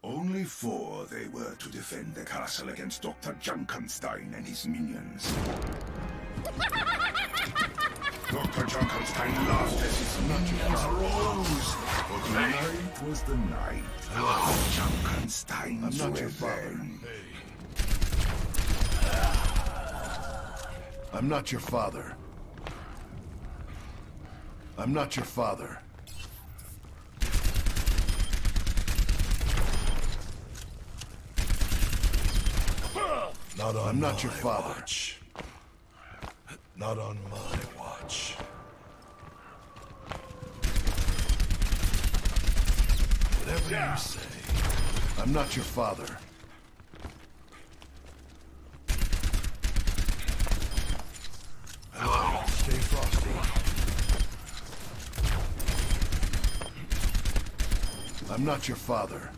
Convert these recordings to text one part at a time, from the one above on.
Only 4 they were to defend the castle against Dr. Junkenstein and his minions. Dr. Junkenstein laughed as his minions rose, but tonight was the night of Junkenstein's revenge. I'm not your father. I'm not your father. I'm not your father. Watch. Not on my watch. Whatever you say. I'm not your father. Hello. Stay frosty. I'm not your father.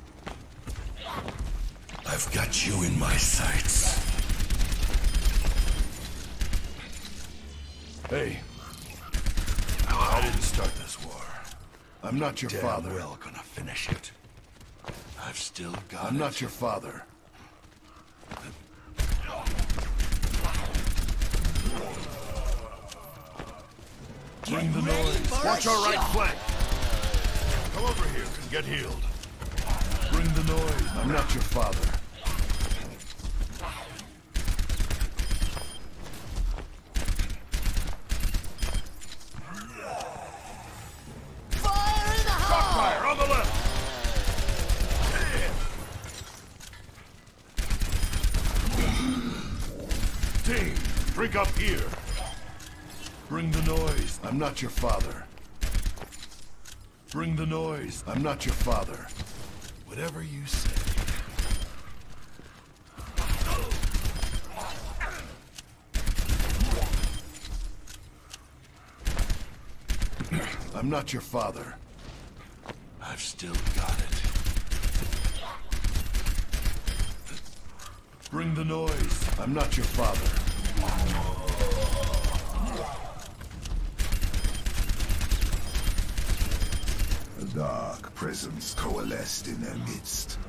I've got you in my sights. Hey. I didn't start this war. I'm not your father. Damn well gonna finish it. I've still got I'm not your father. Bring the noise. Watch our right flank. Come over here and get healed. Bring the noise. I'm not your father. Fire in the hole! Shot fire on the left. Team, drink up here. Bring the noise. I'm not your father. Bring the noise. I'm not your father. Whatever you say. I'm not your father. I've still got it. Bring the noise. I'm not your father. A dark presence coalesced in their midst.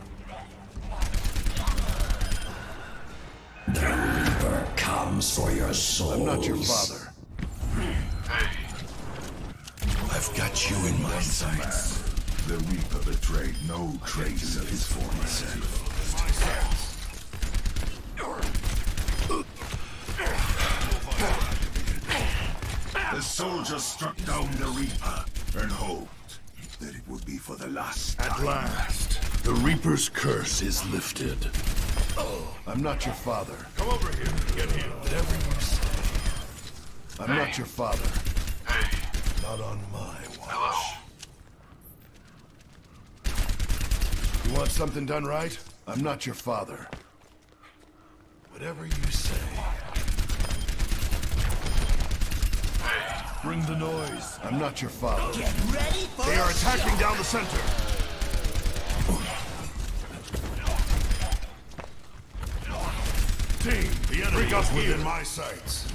The Reaper comes for your souls. I'm not your father. I've got you in my sights. The Reaper betrayed no trace of his former self. The soldiers struck down the Reaper and hoped that it would be for the last time. At last, the Reaper's curse is lifted. I'm not your father. Come over here and get healed. Whatever you say. I'm not your father. Not on my watch. You want something done right? I'm not your father. Whatever you say. Bring the noise. I'm not your father. Get ready for They are a attacking shot. down the center. Team, the enemy is within my sights.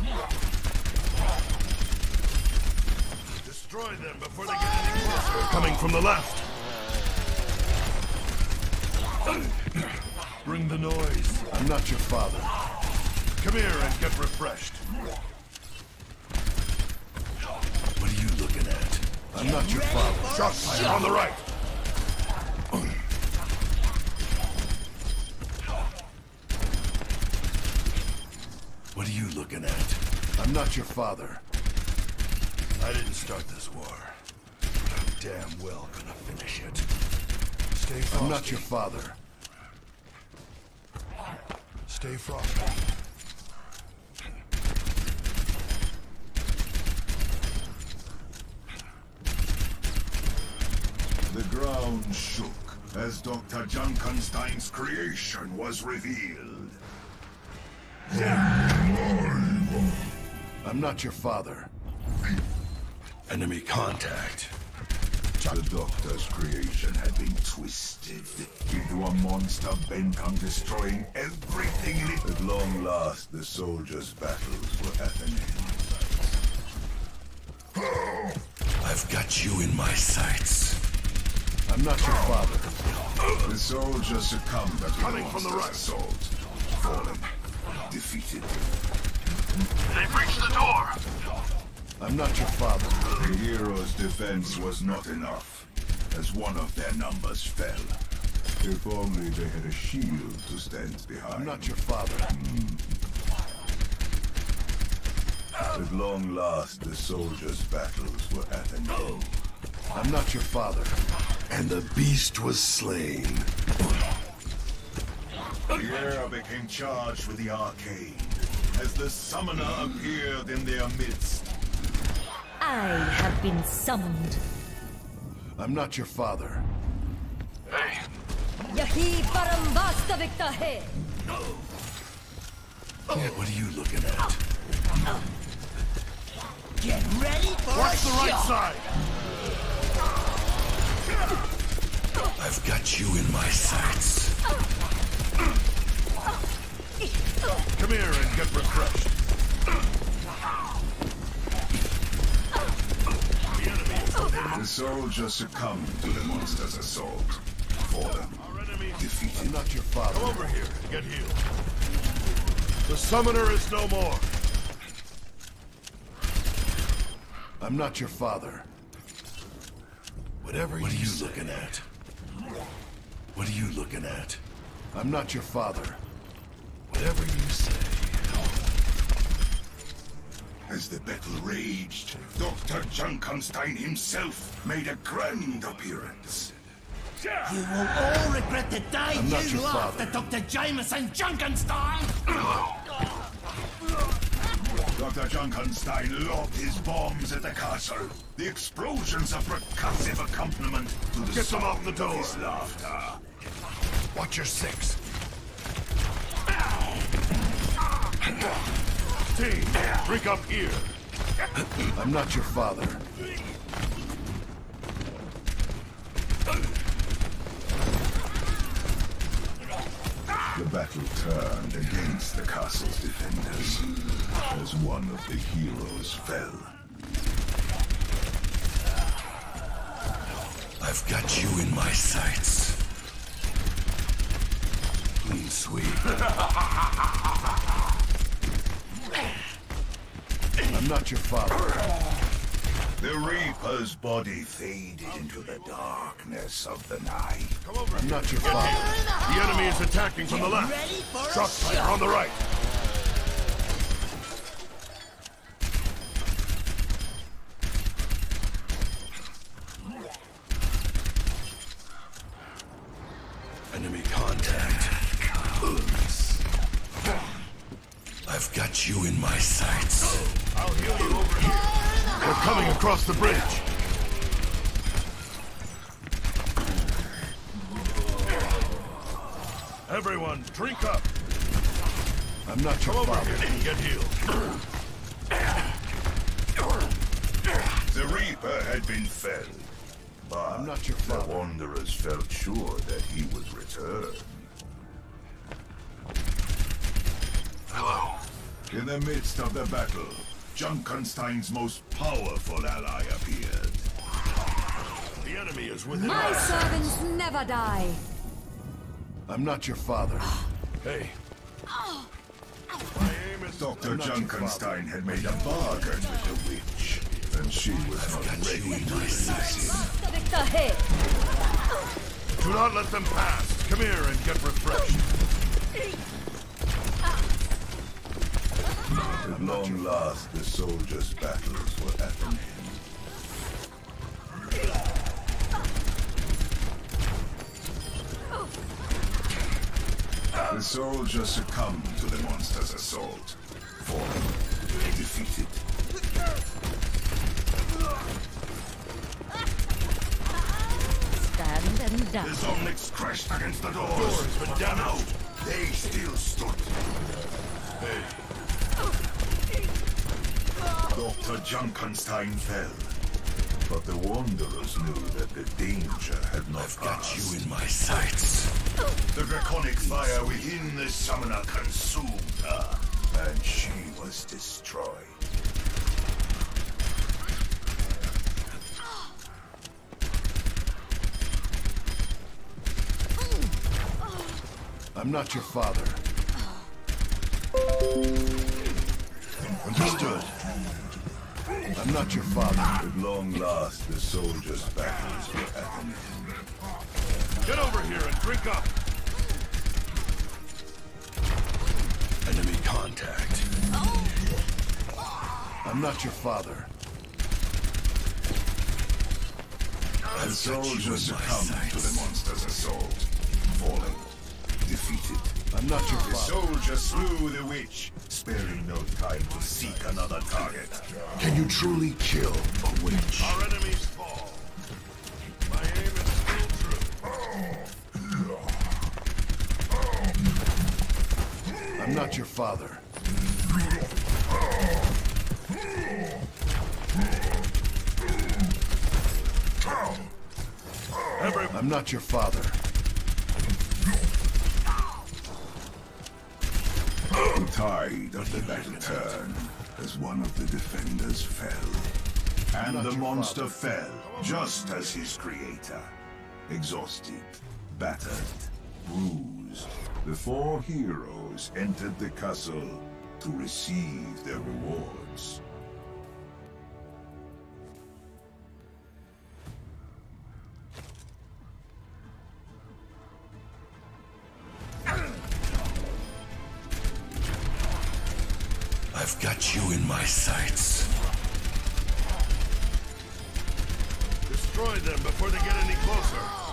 Destroy them before they get any closer. Coming from the left. Bring the noise. I'm not your father. Come here and get refreshed. What are you looking at? I'm not your father. Shot fire on the right. What are you looking at? I'm not your father. I didn't start this war. But I'm damn well gonna finish it. Stay frosty. I'm not your father. Stay frosty. The ground shook as Dr. Junkenstein's creation was revealed. I'm not your father. Enemy contact. The Doctor's creation had been twisted into a monster bent on destroying everything in it. At long last, the soldiers' battles were at an end. I've got you in my sights. I'm not your father. The soldier succumbed to Coming the from the monster's right. assault. Fallen. Defeated. They've reached the door! I'm not your father. The hero's defense was not enough, as one of their numbers fell. If only they had a shield to stand behind. I'm not your father. At long last, the soldiers' battles were at an end. I'm not your father. And the beast was slain. The air became charged with the arcane, as the summoner appeared in their midst. I have been summoned. I'm not your father. Hey, Yahi param vastavik hai. What are you looking at? Get ready for watch a the right shot. side! I've got you in my sights. Come here and get refreshed. The soldier succumbed to the monster's assault. Fallen. Our enemy... Defeated. I'm not your father. Come over here and get healed. The summoner is no more. I'm not your father. What are you looking at? What are you looking at? I'm not your father. Whatever you say. As the battle raged, Dr. Junkenstein himself made a grand appearance. You will all regret the day I'm not you your laughed father. at Dr. Jameson Junkenstein! Dr. Junkenstein lobbed his bombs at the castle. The explosions of percussive accompaniment to the Get them out sound the door. of his laughter. Watch your six. Team, drink up here. I'm not your father. The battle turned against the castle's defenders, as one of the heroes fell. I've got you in my sights. Clean sweep. I'm not your father. The Reaper's body faded into the darkness of the night. Come over I'm here. not your father. The enemy is attacking from the left. Ready for Shock a fire shot! on the right. Enemy contact. I've got you in my sights. I'll heal you over here. They're coming across the bridge. Everyone, drink up. I'm not your Come over father. here and get healed. The Reaper had been felled, but I'm not your the father. Wanderers felt sure that he would return. Hello. In the midst of the battle, Junkenstein's most powerful ally appeared. The enemy is within My us. servants never die. I'm not your father. Hey. My aim is... Dr. I'm not your Junkenstein had made a bargain with the witch, and she was not Got ready you in to my resist. sights. Vastavik hai. Do not let them pass. Come here and get refreshed. At long last, the soldiers' battles were at an end. The soldier succumbed to the monster's assault. Fallen, defeated. Stand and The die. Zomniks crashed against the doors. Door has been damaged. They still stood. Hey. Dr. Junkenstein fell. But the Wanderers knew that the danger had not I've got passed. you in my sights. The draconic fire within the summoner consumed her, and she was destroyed. I'm not your father. Understood. I'm not your father. At long last, the soldiers' battles were at an end. Get over here and drink up. Enemy contact. I'm not your father. The soldiers succumbed to the monster's assault, falling, defeated. I'm not your The father. soldier slew the witch, sparing no time to seek another target. Can you truly kill a witch? Our enemies fall. My aim is still true. I'm not your father. I'm not your father. The tide of the battle turned as one of the defenders fell. And the monster fell, just as his creator. Exhausted, battered, bruised, the four heroes entered the castle to receive their rewards. I've got you in my sights. Destroy them before they get any closer.